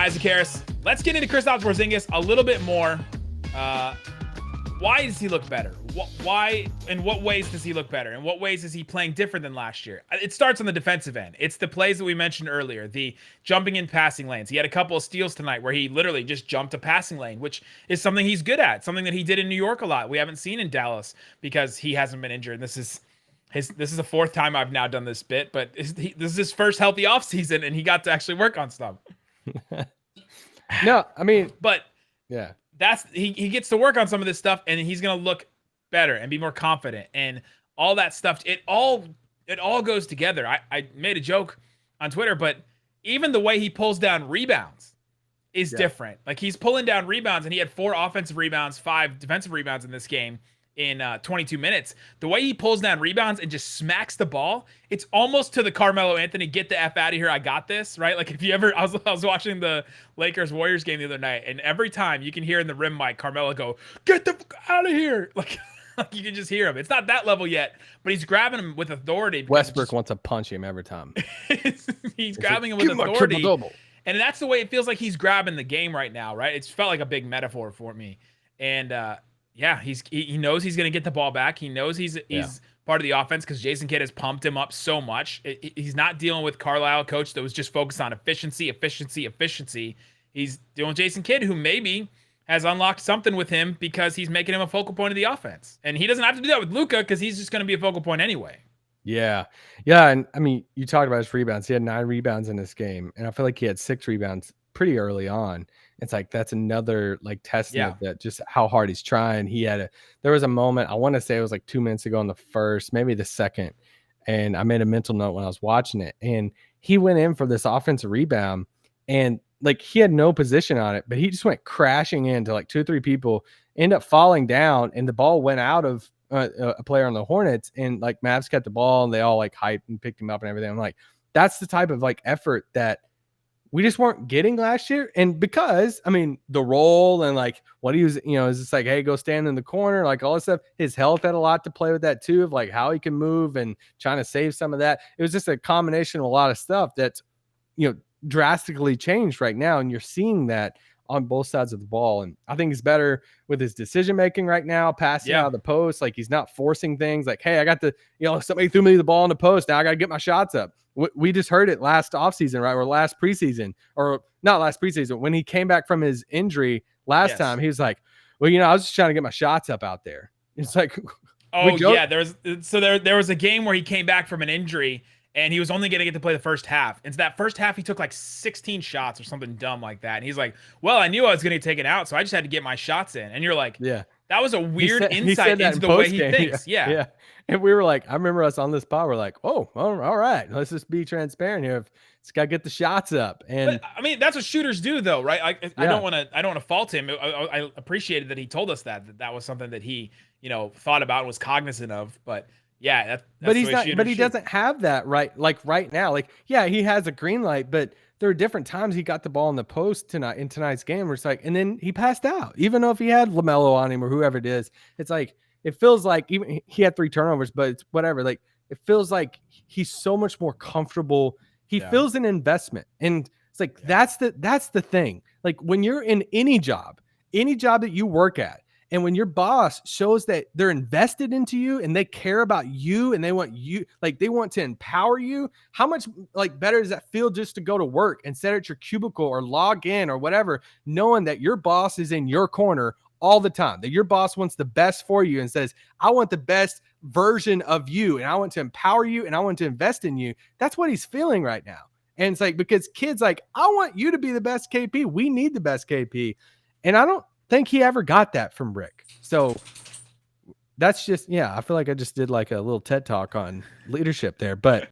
Isaac Harris. Let's get into Kristaps Porzingis a little bit more. Why does he look better? Why? In what ways does he look better? In what ways is he playing different than last year? It starts on the defensive end. It's the plays that we mentioned earlier, the jumping in passing lanes. He had a couple of steals tonight where he literally just jumped a passing lane, which is something he's good at, something that he did in New York a lot. We haven't seen in Dallas because he hasn't been injured. This is the fourth time I've now done this bit, but this is his first healthy offseason, and he got to actually work on stuff. No, I mean, but yeah. He gets to work on some of this stuff, and he's gonna look better and be more confident and all that stuff. It all goes together. I made a joke on Twitter, but even the way he pulls down rebounds is different. Like, he's pulling down rebounds, and he had 4 offensive rebounds, 5 defensive rebounds in this game in 22 minutes. The way he pulls down rebounds and just smacks the ball, it's almost to the Carmelo Anthony, get the F out of here, I got this, right? Like, if you ever, I was watching the Lakers-Warriors game the other night, and every time you can hear in the rim mic Carmelo go, get the fuck out of here. Like you can just hear him. It's not that level yet, but he's grabbing him with authority. Westbrook wants to punch him every time. He's grabbing him with authority. And that's the way it feels like he's grabbing the game right now, right? It's felt like a big metaphor for me. And, yeah, he knows he's going to get the ball back. He knows he's part of the offense because Jason Kidd has pumped him up so much. He's not dealing with Carlisle, coach that was just focused on efficiency. He's dealing with Jason Kidd, who maybe has unlocked something with him because he's making him a focal point of the offense. And he doesn't have to do that with Luka because he's just going to be a focal point anyway. Yeah. Yeah. And I mean, you talked about his rebounds. He had 9 rebounds in this game. And I feel like he had 6 rebounds pretty early on. It's like, that's another like testament that just how hard he's trying. There was a moment, I want to say it was like 2 minutes ago in the first, maybe the second. And I made a mental note when I was watching it. And he went in for this offensive rebound, and like he had no position on it, but he just went crashing into like 2 or 3 people, end up falling down, and the ball went out of a player on the Hornets, and like Mavs kept the ball, and they all like hyped and picked him up and everything. I'm like, that's the type of like effort that we just weren't getting last year. And because, I mean, the role and like what he was, is just like, hey, go stand in the corner, like all this stuff. His health had a lot to play with that too, of like how he can move and trying to save some of that. It was just a combination of a lot of stuff that's, drastically changed right now. And you're seeing that on both sides of the ball. And I think he's better with his decision-making right now, passing out of the post. Like, he's not forcing things like, hey, I got somebody threw me the ball in the post. Now I got to get my shots up. We just heard it last offseason, right? Or last preseason, or not last preseason, when he came back from his injury last time, he was like, well, I was just trying to get my shots up out there. It's like, there was a game where he came back from an injury, and he was only going to get to play the first half. And so that first half, he took like 16 shots or something dumb like that. And he's like, well, I knew I was going to get taken out, so I just had to get my shots in. And you're like, that was a weird insight into the way he thinks. Yeah. And we were like, I remember us on this pod, we're like, oh, all right, let's just be transparent here. It's got to get the shots up. And I mean, that's what shooters do though, right? I don't want to fault him. I appreciated that he told us that was something that he, thought about and was cognizant of. But yeah, that's but he's not. But he doesn't have that right. Like right now, like he has a green light, but there are different times he got the ball in the post in tonight's game where it's like, and then he passed out, even though if he had LaMelo on him or whoever it is, it's like it feels like even he had 3 turnovers, but it's whatever. Like it feels like he's so much more comfortable. He feels an investment, and it's like that's the thing. Like when you're in any job that you work at. And when your boss shows that they're invested into you and they care about you and they want you, like they want to empower you, how much like better does that feel just to go to work and sit at your cubicle or log in or whatever, knowing that your boss is in your corner all the time, that your boss wants the best for you and says, I want the best version of you and I want to empower you and I want to invest in you. That's what he's feeling right now. And it's like, because kids like, I want you to be the best KP. We need the best KP. And I don't think he ever got that from Rick. So that's just, I feel like I just did like a little TED talk on leadership there, but